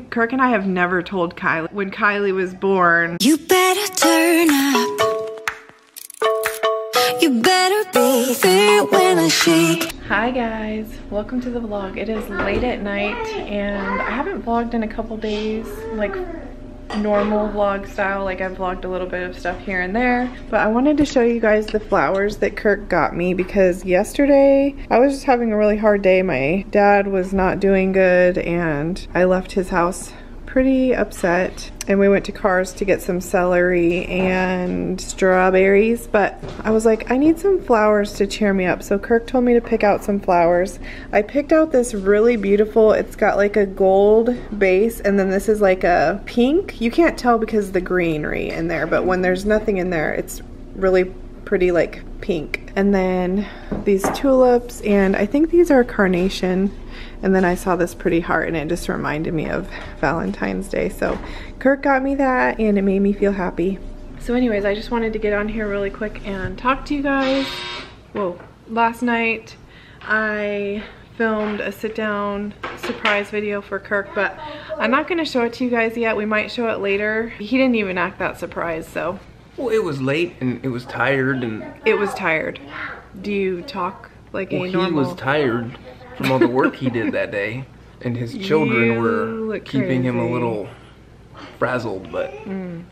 Kirk and I have never told Kylie. When Kylie was born, you better turn up. You better be there when I shake. Hi guys, welcome to the vlog. It is late at night and I haven't vlogged in a couple days, like normal vlog style. Like I've vlogged a little bit of stuff here and there, but I wanted to show you guys the flowers that Kirk got me because yesterday I was just having a really hard day. My dad was not doing good and I left his house pretty upset, and we went to Cars to get some celery and strawberries, but I was like, I need some flowers to cheer me up, so Kirk told me to pick out some flowers. I picked out this really beautiful, it's got like a gold base and then this is like a pink. You can't tell because of the greenery in there, but when there's nothing in there it's really pretty, like pink. And then these tulips, and I think these are carnation. And then I saw this pretty heart and it just reminded me of Valentine's Day. So Kirk got me that and it made me feel happy. So anyways, I just wanted to get on here really quick and talk to you guys. Whoa, last night I filmed a sit down surprise video for Kirk, but I'm not gonna show it to you guys yet. We might show it later. He didn't even act that surprised, so. Well, it was late and it was tired and. It was tired. Do you talk like a normal? He was tired from all the work he did that day, and his children were keeping him a little frazzled, but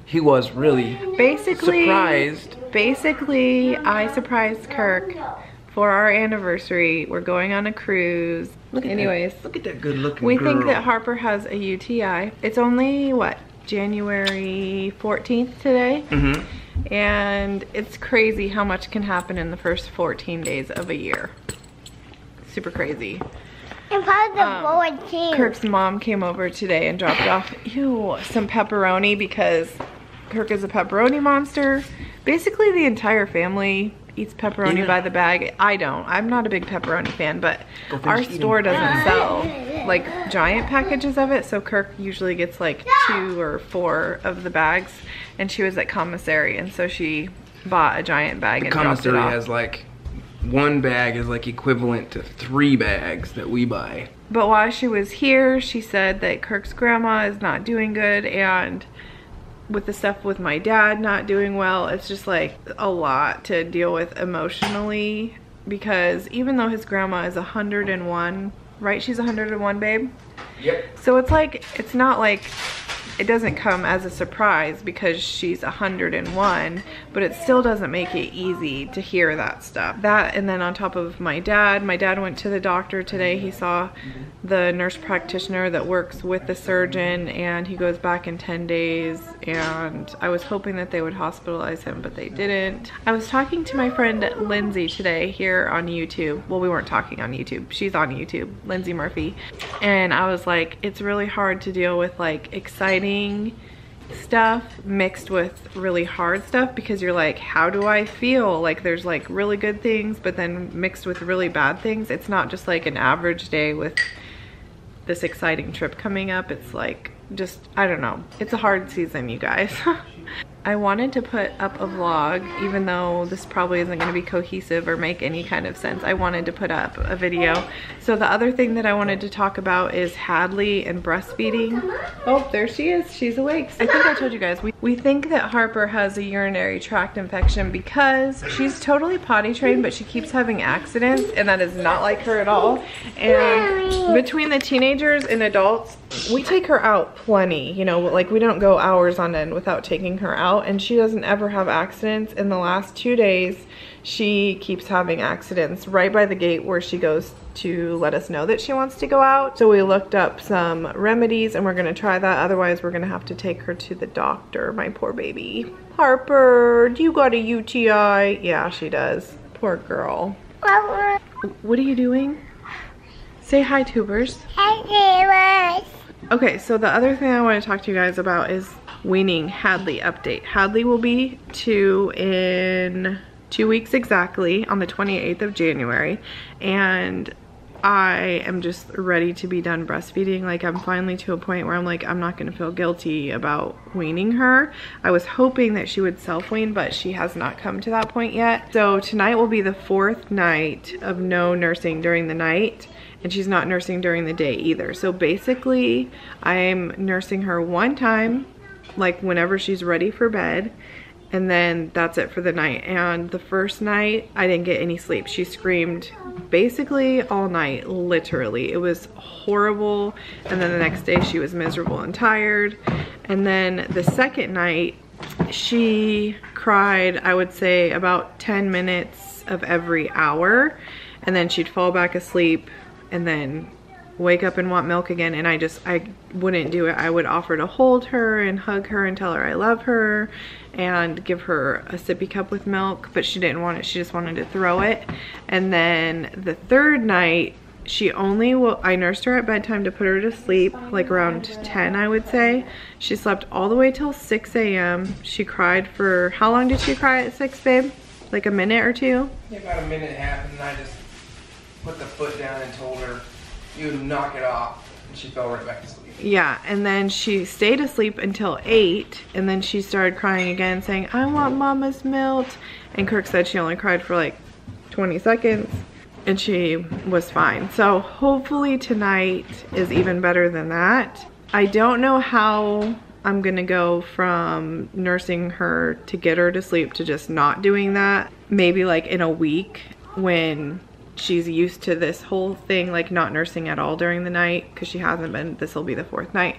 he was really surprised. Basically, I surprised Kirk for our anniversary. We're going on a cruise. Look at that good looking We girl. think that Harper has a UTI. It's only, what, January 14th today? And it's crazy how much can happen in the first 14 days of a year. Super crazy. And part of the board too. Kirk's mom came over today and dropped off some pepperoni because Kirk is a pepperoni monster. Basically the entire family eats pepperoni by the bag. I don't. I'm not a big pepperoni fan, but our store doesn't sell like giant packages of it, so Kirk usually gets like 2 or 4 of the bags, and she was at commissary and so she bought a giant bag and dropped it off. Commissary has like 1 bag is like equivalent to 3 bags that we buy. But while she was here, she said that Kirk's grandma is not doing good, and with the stuff with my dad not doing well, it's just like a lot to deal with emotionally, because even though his grandma is 101, right? She's 101, babe? Yep. So it's like, it's not like, it doesn't come as a surprise because she's 101, but it still doesn't make it easy to hear that stuff. That, and then on top of my dad went to the doctor today. He saw the nurse practitioner that works with the surgeon, and he goes back in 10 days, and I was hoping that they would hospitalize him, but they didn't. I was talking to my friend Lindsay today here on YouTube. Well, we weren't talking on YouTube. She's on YouTube, Lindsay Murphy. And I was like, it's really hard to deal with like exciting stuff mixed with really hard stuff, because you're like, how do I feel? Like there's like really good things, but then mixed with really bad things. It's not just like an average day with this exciting trip coming up. It's like, just, I don't know. It's a hard season, you guys. I wanted to put up a vlog, even though this probably isn't going to be cohesive or make any kind of sense. I wanted to put up a video. So the other thing that I wanted to talk about is Hadley and breastfeeding. Oh, there she is. She's awake. I think I told you guys, we think that Harper has a urinary tract infection because she's totally potty trained, but she keeps having accidents, and that is not like her at all. And between the teenagers and adults, we take her out plenty, you know, like we don't go hours on end without taking her out, and she doesn't ever have accidents. In the last 2 days, she keeps having accidents right by the gate where she goes to let us know that she wants to go out. So we looked up some remedies and we're gonna try that. Otherwise, we're gonna have to take her to the doctor, my poor baby. Harper, do you got a UTI? Yeah, she does. Poor girl. What are you doing? Say hi, tubers. Hi, tubers. Okay, so the other thing I want to talk to you guys about is weaning Hadley update. Hadley will be 2 in 2 weeks exactly, on the 28th of January, and I am just ready to be done breastfeeding. Like, I'm finally to a point where I'm like, I'm not gonna feel guilty about weaning her. I was hoping that she would self-wean, but she has not come to that point yet. So tonight will be the 4th night of no nursing during the night, and she's not nursing during the day either. So basically, I'm nursing her one time, like whenever she's ready for bed, and then that's it for the night. And the first night I didn't get any sleep. She screamed basically all night, literally. It was horrible. And then the next day she was miserable and tired. And then the second night she cried, I would say about 10 minutes of every hour, and then she'd fall back asleep and then wake up and want milk again. And I wouldn't do it. I would offer to hold her and hug her and tell her I love her and give her a sippy cup with milk, but she didn't want it. She just wanted to throw it. And then the third night, I nursed her at bedtime to put her to sleep, like around 10, I would say. She slept all the way till 6 a.m. She cried for, how long did she cry at 6, babe? Like a minute or two? Yeah, about a minute and a half, and then I just put the foot down and told her, you knock it off, and she fell right back asleep. Yeah, and then she stayed asleep until 8, and then she started crying again, saying, I want mama's milk. And Kirk said she only cried for like 20 seconds, and she was fine. So hopefully tonight is even better than that. I don't know how I'm gonna go from nursing her to get her to sleep to just not doing that. Maybe like in a week when she's used to this whole thing, like not nursing at all during the night, because she hasn't been. This will be the 4th night.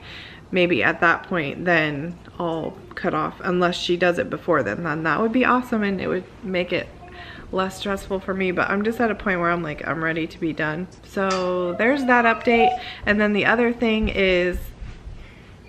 Maybe at that point then I'll cut off, unless she does it before then that would be awesome, and it would make it less stressful for me. But I'm just at a point where I'm like, I'm ready to be done. So there's that update. And then the other thing is,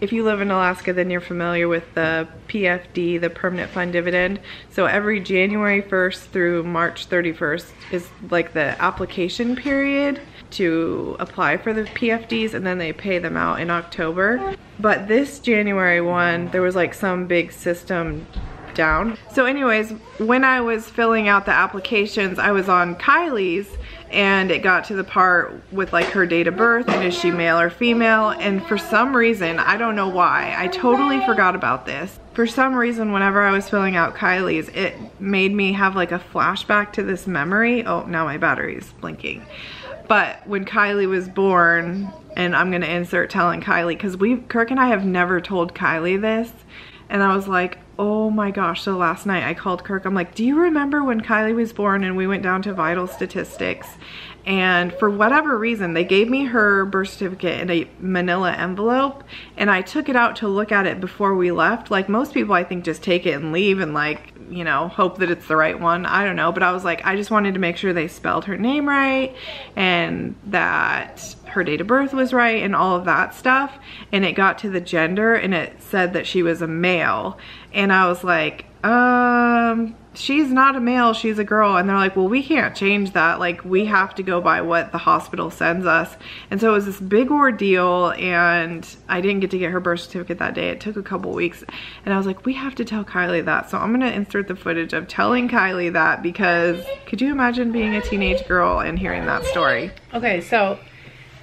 if you live in Alaska, then you're familiar with the PFD, the permanent fund dividend. So every January 1st through March 31st is like the application period to apply for the PFDs, and then they pay them out in October. But this January one, there was like some big system down. So anyways, when I was filling out the applications, I was on Kylie's, and it got to the part with like her date of birth and is she male or female, and for some reason, I don't know why, I totally forgot about this. For some reason, whenever I was filling out Kylie's, it made me have like a flashback to this memory. Oh, now my battery's blinking. But when Kylie was born, and I'm gonna insert telling Kylie, because Kirk and I have never told Kylie this, and I was like, oh my gosh. So last night I called Kirk. I'm like, do you remember when Kylie was born and we went down to vital statistics, and for whatever reason they gave me her birth certificate in a manila envelope, and I took it out to look at it before we left. Like most people, I think, just take it and leave and like, you know, hope that it's the right one. I don't know, but I was like, I just wanted to make sure they spelled her name right and that her date of birth was right and all of that stuff. And it got to the gender and it said that she was a male, and I was like, she's not a male, she's a girl. And they're like, well, we can't change that, like we have to go by what the hospital sends us. And so it was this big ordeal, and I didn't get to get her birth certificate that day. It took a couple weeks, and I was like, we have to tell Kylie that. So I'm gonna insert the footage of telling Kylie that, because could you imagine being a teenage girl and hearing that story? Okay, so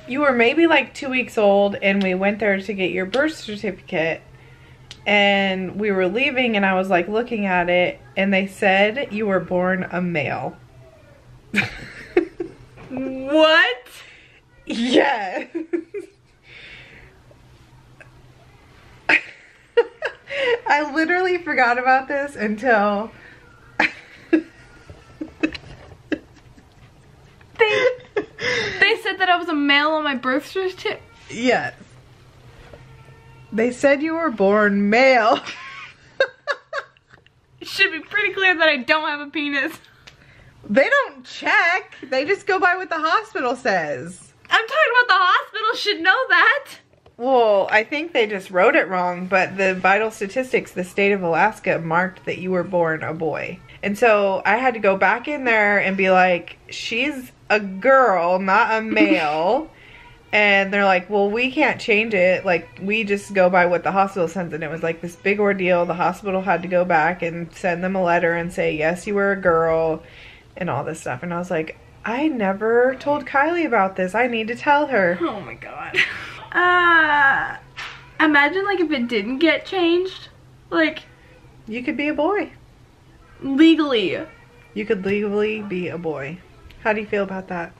you were maybe like 2 weeks old, and we went there to get your birth certificate, and we were leaving, and I was like looking at it, and they said you were born a male. What? Yeah. I literally forgot about this until they said that I was a male on my birth certificate. Yes. They said you were born male. It should be pretty clear that I don't have a penis. They don't check. They just go by what the hospital says. I'm talking about the hospital should know that. Well, I think they just wrote it wrong, but the vital statistics, the state of Alaska, marked that you were born a boy. And so I had to go back in there and be like, she's a girl, not a male. And they're like, well, we can't change it. Like, we just go by what the hospital sends. And it was like this big ordeal. The hospital had to go back and send them a letter and say, yes, you were a girl and all this stuff. And I was like, I never told Kylie about this. I need to tell her. Oh my god. Imagine like if it didn't get changed. Like, you could be a boy. Legally. You could legally be a boy. How do you feel about that?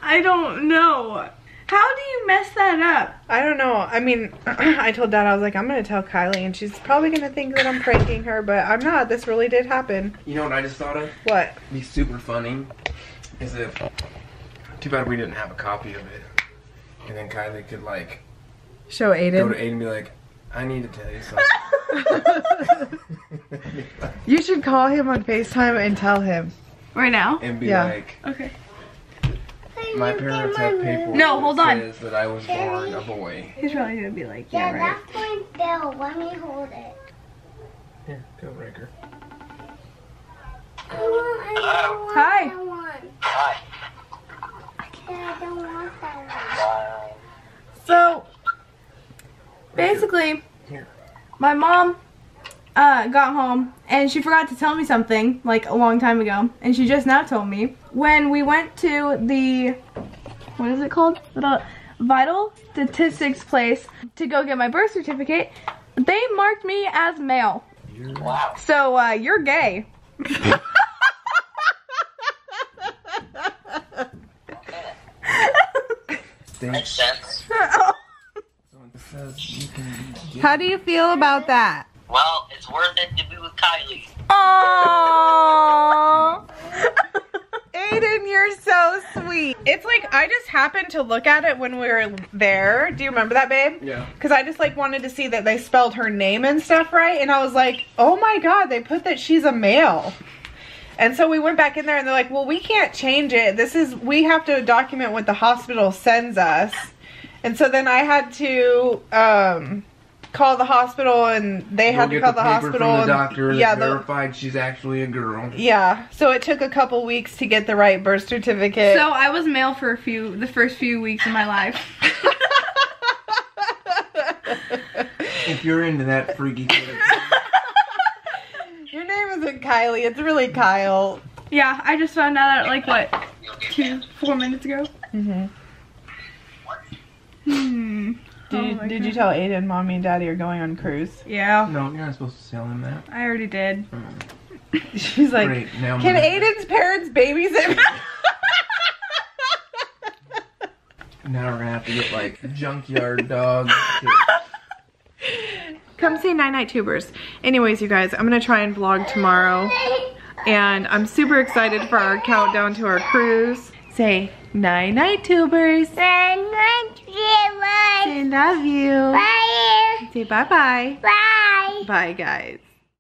I don't know. How do you mess that up? I don't know. I mean, I told Dad, I was like, I'm going to tell Kylie, and she's probably going to think that I'm pranking her, but I'm not. This really did happen. You know what I just thought of? What? It'd be super funny is if, too bad we didn't have a copy of it, and then Kylie could like show Aiden. Go to Aiden and be like, I need to tell you something. You should call him on FaceTime and tell him. Right now? And be like, okay. My parents have paperwork that says that I was born a boy. He's probably gonna be like, yeah, right. That's my bill. Let me hold it. Here, go, Raker. Hi. Hi. I don't want that one. So, basically, my mom got home and she forgot to tell me something like a long time ago, and she just now told me. When we went to the, what is it called? The vital statistics place to go get my birth certificate, they marked me as male. Wow. So you're gay. Makes sense. How do you feel about that? Well, it's worth it to be with Kylie. Aww. Aiden, you're so sweet. It's like, I just happened to look at it when we were there. Do you remember that, babe? Yeah. Because I just like wanted to see that they spelled her name and stuff right. And I was like, oh my God, they put that she's a male. And so we went back in there and they're like, well, we can't change it. We have to document what the hospital sends us. And so then I had to call the hospital, and they had to call the hospital. From the doctor and that verified she's actually a girl. Yeah, so it took a couple weeks to get the right birth certificate. So I was male for the first few weeks of my life. If you're into that freaky thing. Your name isn't Kylie, it's really Kyle. Yeah, I just found out like what, 4 minutes ago? Did you tell Aiden Mommy and Daddy are going on cruise? Yeah. No, you're not supposed to tell him that. I already did. She's like, great, now can Aiden's parents babysit me? Now we're gonna have to get like a junkyard dog. Come see Night Night Tubers. Anyways, you guys, I'm gonna try and vlog tomorrow. And I'm super excited for our countdown to our cruise. Say, Night Night Tubers. Night Night Tubers. Say, love you. Bye. Say bye-bye. Bye. Bye, guys.